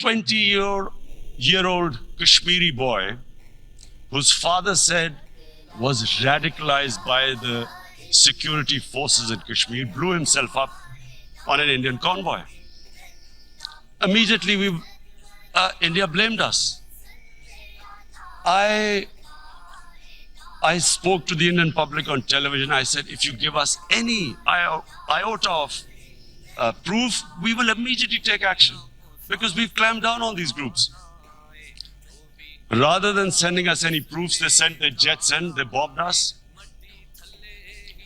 20-year-old Kashmiri boy whose father said was radicalized by the security forces in Kashmir, blew himself up on an Indian convoy. Immediately, India blamed us. I spoke to the Indian public on television. I said, if you give us any iota of proof, we will immediately take action because we've clamped down on these groups. Rather than sending us any proofs, they sent their jets in, they bombed us.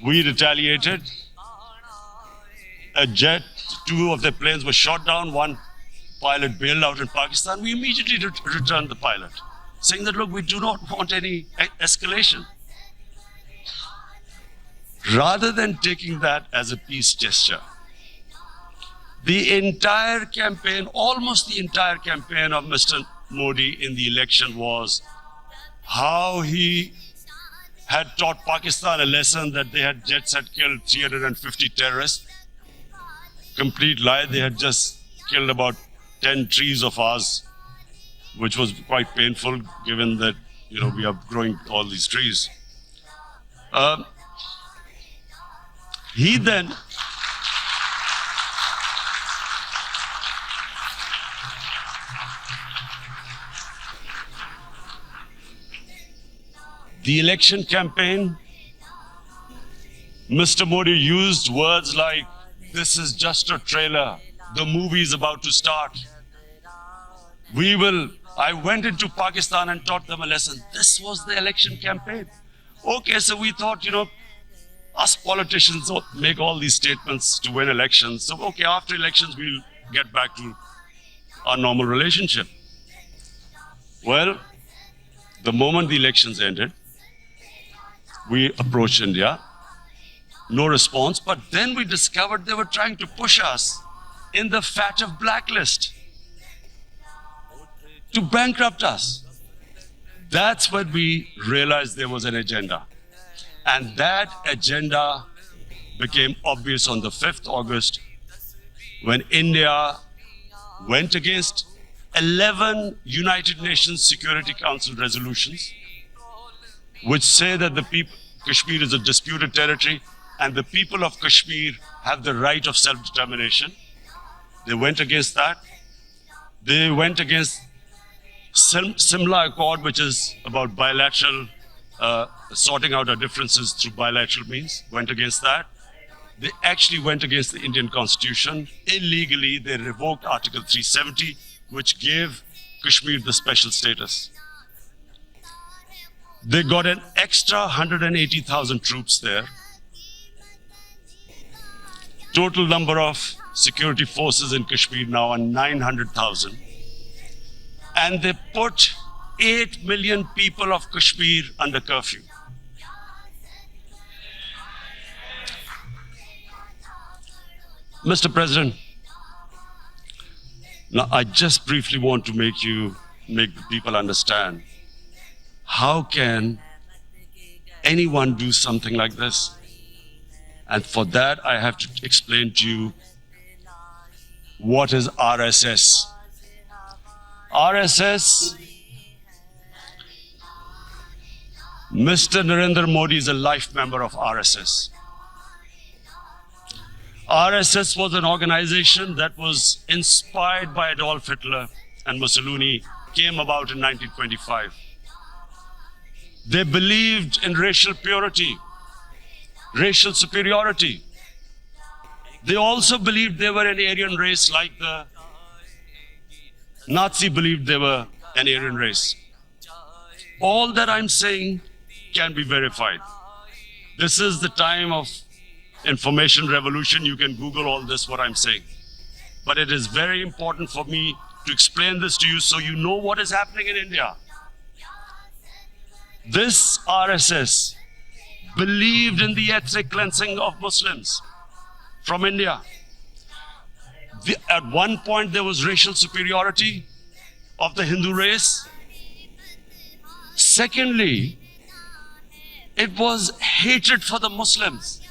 We retaliated. A jet, two of their planes were shot down, one pilot bailed out in Pakistan. We immediately returned the pilot, saying that, look, we do not want any escalation. Rather than taking that as a peace gesture, the entire campaign, almost the entire campaign of Mr. Modi in the election was how he had taught Pakistan a lesson that jets had killed 350 terrorists. Complete lie. They had just killed about 10 trees of ours, which was quite painful given that, we are growing all these trees. He then the election campaign, Mr. Modi used words like, this is just a trailer, the movie is about to start. I went into Pakistan and taught them a lesson. This was the election campaign. Okay, so we thought, us politicians make all these statements to win elections. So, okay, after elections, we'll get back to our normal relationship. Well, the moment the elections ended, we approached India, no response, but then we discovered they were trying to push us in the FATF blacklist to bankrupt us. That's when we realized there was an agenda. And that agenda became obvious on the 5th August when India went against 11 United Nations Security Council resolutions which say that Kashmir is a disputed territory and the people of Kashmir have the right of self-determination. They went against that. They went against Simla Accord, which is about bilateral, sorting out our differences through bilateral means, went against that. They actually went against the Indian Constitution. Illegally, they revoked Article 370, which gave Kashmir the special status. They got an extra 180,000 troops there. Total number of security forces in Kashmir now are 900,000. And they put 8 million people of Kashmir under curfew. Mr. President, now I just briefly want to make the people understand, how can anyone do something like this? And for that, I have to explain to you what is RSS. RSS, Mr. Narendra Modi is a life member of RSS. RSS was an organization that was inspired by Adolf Hitler and Mussolini, came about in 1925. They believed in racial purity, racial superiority. They also believed they were an Aryan race like the Nazi believed they were an Aryan race. All that I'm saying can be verified. This is the time of information revolution. You can Google all this, what I'm saying. But it is very important for me to explain this to you so you know what is happening in India. This RSS believed in the ethnic cleansing of Muslims from India. At one point, there was racial superiority of the Hindu race. Secondly, it was hatred for the Muslims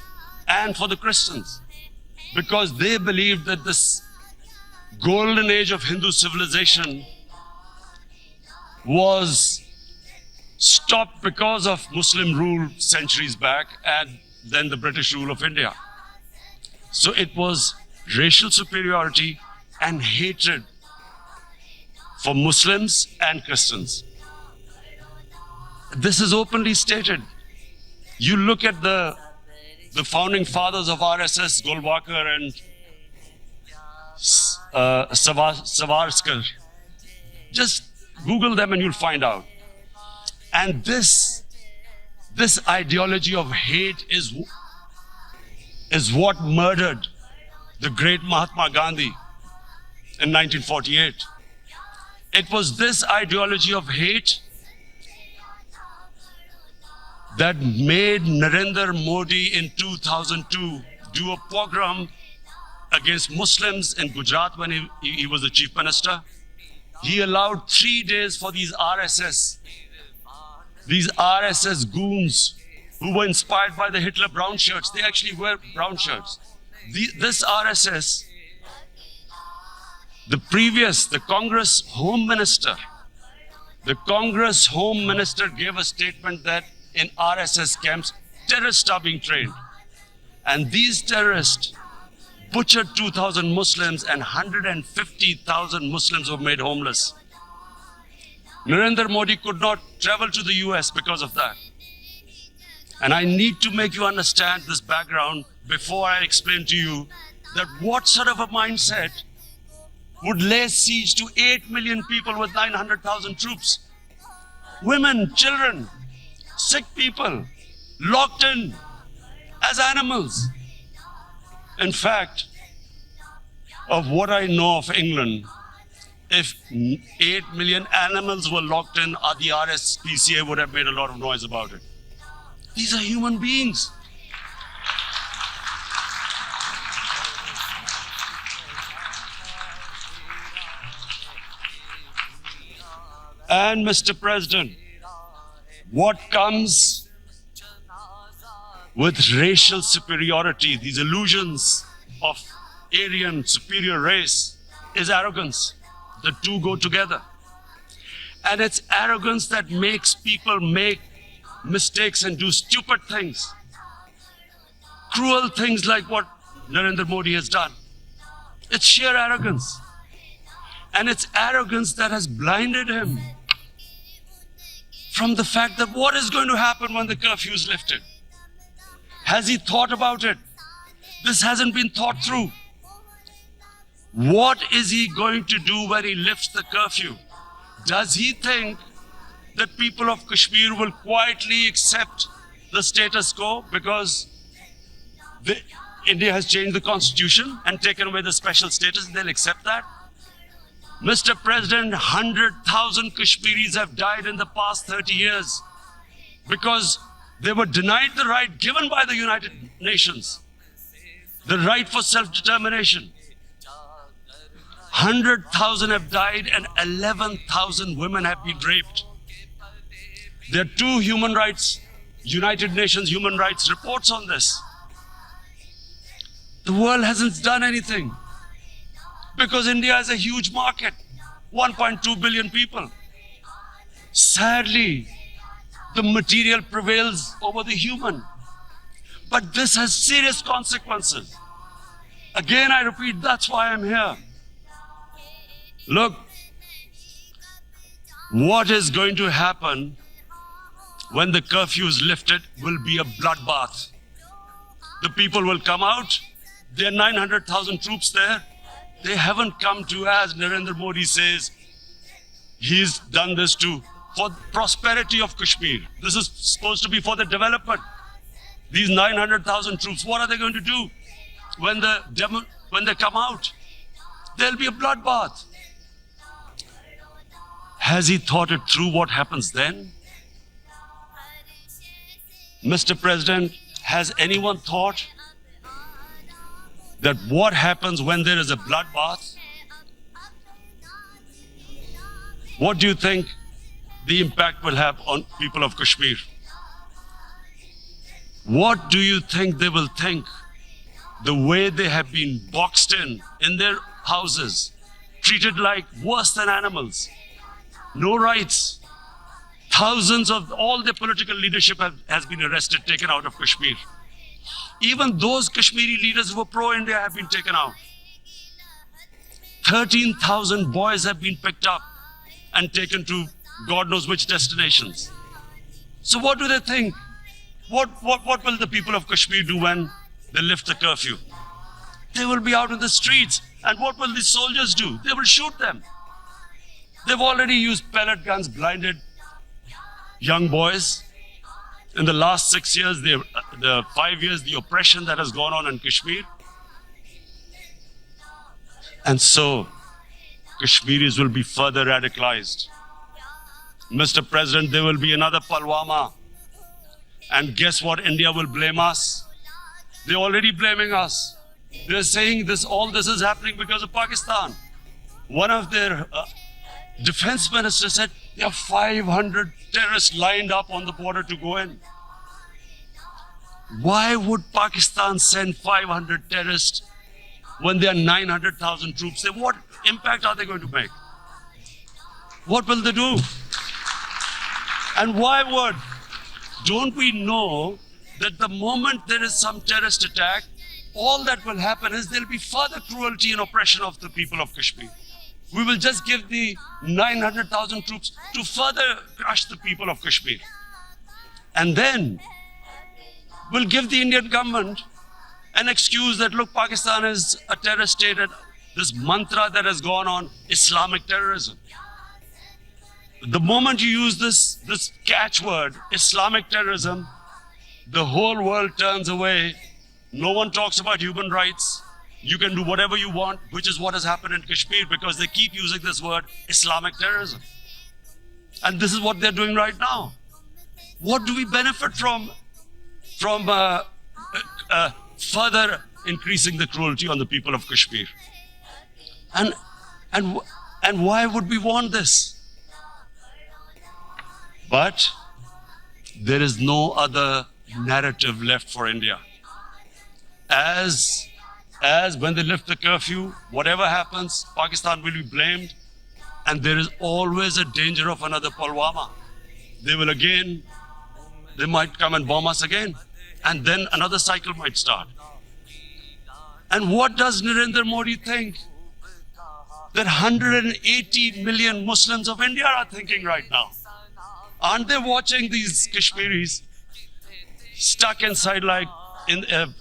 and for the Christians because they believed that golden age of Hindu civilization was stopped because of Muslim rule centuries back and then the British rule of India. So it was racial superiority and hatred for Muslims and Christians. This is openly stated. You look at the founding fathers of RSS, Golwalkar and Savarkar. Just Google them and you'll find out. And this ideology of hate is what murdered the great Mahatma Gandhi in 1948. It was this ideology of hate that made Narendra Modi in 2002 do a pogrom against Muslims in Gujarat when he was the chief minister. He allowed 3 days for these RSS goons who were inspired by the Hitler brown shirts. They actually wear brown shirts. This RSS, the Congress Home Minister gave a statement that in RSS camps, terrorists are being trained. And these terrorists butchered 2,000 Muslims and 150,000 Muslims were made homeless. Narendra Modi could not travel to the US because of that. And I need to make you understand this background before I explain to you that what sort of a mindset would lay siege to 8 million people with 900,000 troops. Women, children, sick people, locked in as animals. In fact, of what I know of England, if 8 million animals were locked in, the RSPCA would have made a lot of noise about it. These are human beings. And Mr. President, what comes with racial superiority, these illusions of Aryan superior race, is arrogance. The two go together. And it's arrogance that makes people make mistakes and do stupid things. Cruel things like what Narendra Modi has done. It's sheer arrogance. And it's arrogance that has blinded him from the fact that what is going to happen when the curfew is lifted. Has he thought about it? This hasn't been thought through. What is he going to do when he lifts the curfew? Does he think that people of Kashmir will quietly accept the status quo because India has changed the constitution and taken away the special status and they'll accept that? Mr. President, 100,000 Kashmiris have died in the past 30 years because they were denied the right given by the United Nations, the right for self-determination. 100,000 have died and 11,000 women have been raped. There are 2 human rights, United Nations human rights reports on this. The world hasn't done anything because India is a huge market, 1.2 billion people. Sadly, the material prevails over the human. But this has serious consequences. Again, I repeat, that's why I'm here. Look, what is going to happen when the curfew is lifted will be a bloodbath. The people will come out. There are 900,000 troops there. They haven't come to, as Narendra Modi says, he's done this for prosperity of Kashmir. This is supposed to be for the development. These 900,000 troops, what are they going to do when they come out? There'll be a bloodbath. Has he thought it through what happens then? Mr. President, has anyone thought that what happens when there is a bloodbath? What do you think the impact will have on people of Kashmir? What do you think they will think? The way they have been boxed in their houses, treated like worse than animals. No rights. Thousands of all the political leadership has been arrested, taken out of Kashmir. Even those Kashmiri leaders who were pro-India have been taken out. 13,000 boys have been picked up and taken to God knows which destinations. So what do they think? What will the people of Kashmir do when they lift the curfew? They will be out in the streets. And what will the soldiers do? They will shoot them. They've already used pellet guns, blinded young boys. In the last 6 years, the 5 years, the oppression that has gone on in Kashmir. And so, Kashmiris will be further radicalized. Mr. President, there will be another Pulwama. And guess what? India will blame us. They're already blaming us. They're saying all this is happening because of Pakistan. One of their defense ministers said there are 500 terrorists lined up on the border to go in. Why would Pakistan send 500 terrorists when there are 900,000 troops? What impact are they going to make? What will they do? And why would? Don't we know that the moment there is some terrorist attack, all that will happen is there will be further cruelty and oppression of the people of Kashmir. We will just give the 900,000 troops to further crush the people of Kashmir. And then we'll give the Indian government an excuse that, look, Pakistan is a terrorist state, and this mantra that has gone on, Islamic terrorism. The moment you use this catchword, Islamic terrorism, the whole world turns away. No one talks about human rights. You can do whatever you want, which is what has happened in Kashmir, because they keep using this word, Islamic terrorism. And this is what they're doing right now. What do we benefit from further increasing the cruelty on the people of Kashmir? And why would we want this? But there is no other narrative left for India. As when they lift the curfew, whatever happens, Pakistan will be blamed, and there is always a danger of another Pulwama. They might come and bomb us again, and then another cycle might start. And what does Narendra Modi think? That 180 million Muslims of India are thinking right now. Aren't they watching these Kashmiris stuck inside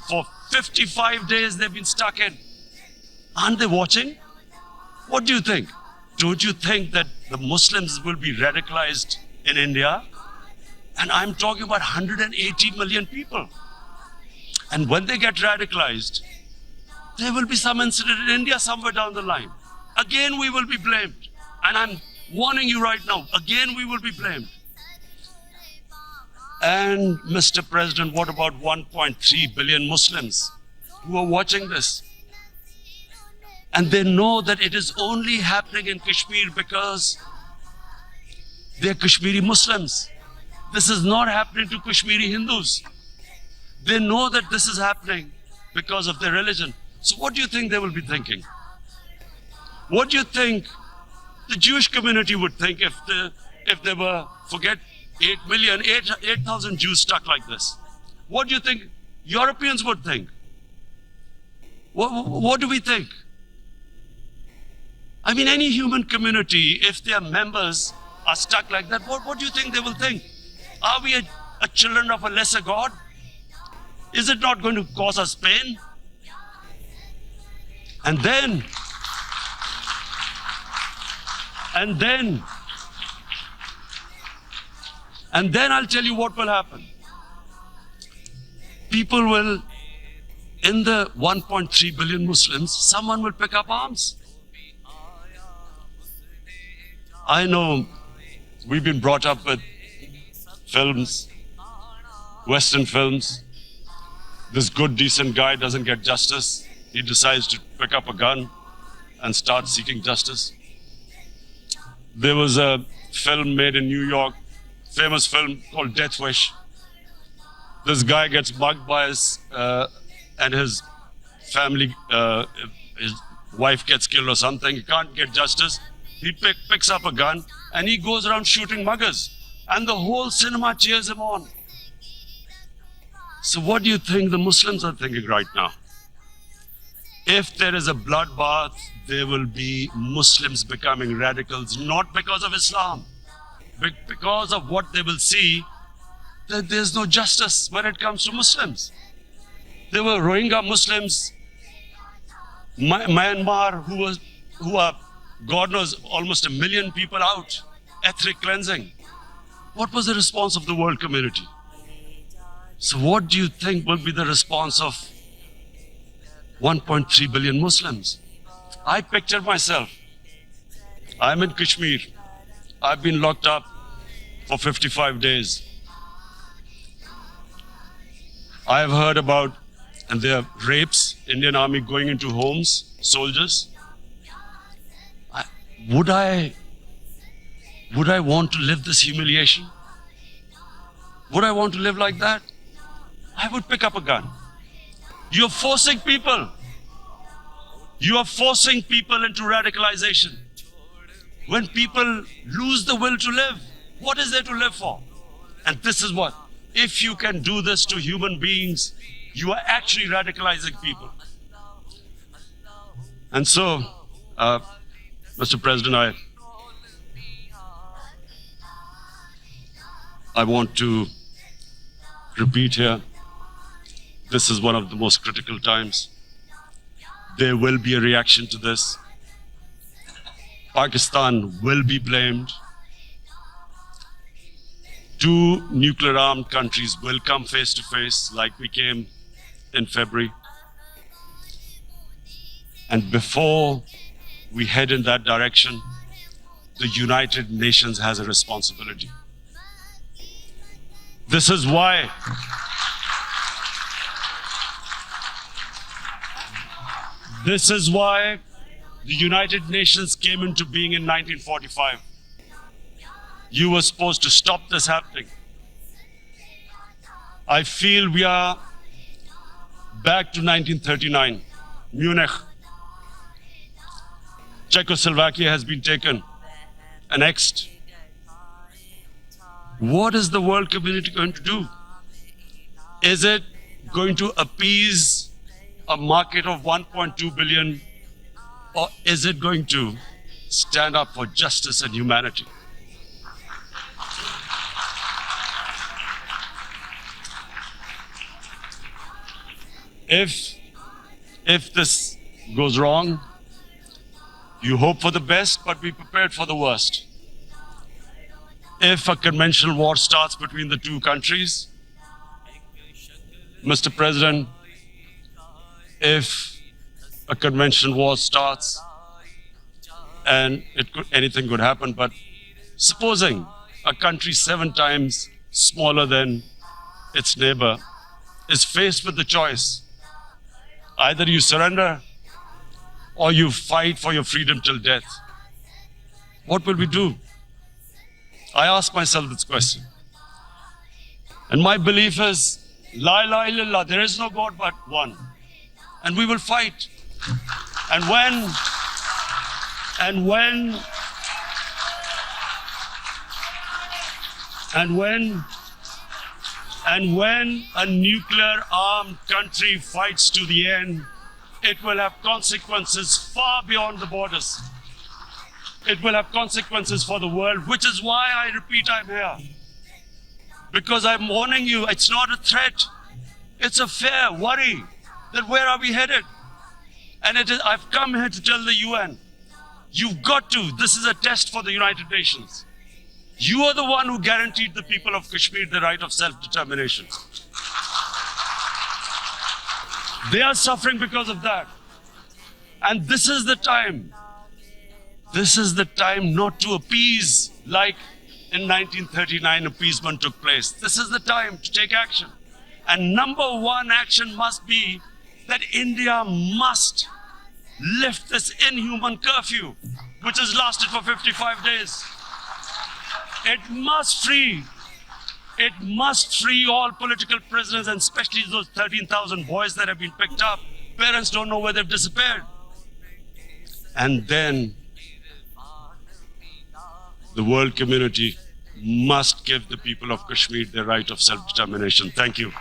for 55 days they've been stuck in? Aren't they watching? What do you think? Don't you think that the Muslims will be radicalized in India? And I'm talking about 180 million people. And when they get radicalized, there will be some incident in India somewhere down the line. Again, we will be blamed. And I'm warning you right now, again, we will be blamed. And Mr. President, what about 1.3 billion Muslims who are watching this? And they know that it is only happening in Kashmir because they're Kashmiri Muslims. This is not happening to Kashmiri Hindus. They know that this is happening because of their religion. So what do you think they will be thinking? What do you think the Jewish community would think if they were, forget 8,000 Jews stuck like this? What do you think Europeans would think? What do we think? I mean, any human community, if their members are stuck like that, what do you think they will think? Are we a children of a lesser God? Is it not going to cause us pain? And then I'll tell you what will happen. People will, in the 1.3 billion Muslims, someone will pick up arms. I know we've been brought up with films, Western films. This good, decent guy doesn't get justice. He decides to pick up a gun and start seeking justice. There was a film made in New York, famous film called Death Wish. This guy gets mugged by his family, wife gets killed or something, he can't get justice, he picks up a gun and he goes around shooting muggers. And the whole cinema cheers him on. So what do you think the Muslims are thinking right now? If there is a bloodbath, there will be Muslims becoming radicals, not because of Islam, but because of what they will see, that there's no justice when it comes to Muslims. There were Rohingya Muslims, Myanmar, who are, God knows, almost 1 million people out, ethnic cleansing. What was the response of the world community? So what do you think will be the response of 1.3 billion Muslims? I picture myself. I'm in Kashmir. I've been locked up for 55 days. I have heard about, and there are rapes, Indian Army going into homes, soldiers. Would I want to live this humiliation? Would I want to live like that? I would pick up a gun. You're forcing people. You are forcing people into radicalization. When people lose the will to live, what is there to live for? And this is what, if you can do this to human beings, you are actually radicalizing people. And so, Mr. President, I want to repeat here, this is one of the most critical times. There will be a reaction to this. Pakistan will be blamed. 2 nuclear-armed countries will come face to face like we came in February. And before we head in that direction, the United Nations has a responsibility. This is why the United Nations came into being in 1945. You were supposed to stop this happening. I feel we are back to 1939, Munich. Czechoslovakia has been taken, annexed. What is the world community going to do? Is it going to appease a market of 1.2 billion, or is it going to stand up for justice and humanity? If this goes wrong, you hope for the best, but be prepared for the worst. If a conventional war starts between the 2 countries, Mr. President, if a conventional war starts, and anything could happen, but supposing a country 7 times smaller than its neighbor is faced with the choice, either you surrender or you fight for your freedom till death, what will we do? I ask myself this question. And my belief is, La ilaha illallah, there is no God but one. And we will fight. And when a nuclear-armed country fights to the end, it will have consequences far beyond the borders. It will have consequences for the world, which is why I repeat I'm here. Because I'm warning you, it's not a threat. It's a fair worry that where are we headed? And I've come here to tell the UN, you've got to, this is a test for the United Nations. You are the one who guaranteed the people of Kashmir the right of self-determination. They are suffering because of that. And this is the time. This is the time not to appease like in 1939 appeasement took place. This is the time to take action. And number 1 action must be that India must lift this inhuman curfew, which has lasted for 55 days. It must free all political prisoners, and especially those 13,000 boys that have been picked up. Parents don't know where they've disappeared. And then the world community must give the people of Kashmir the right of self-determination. Thank you.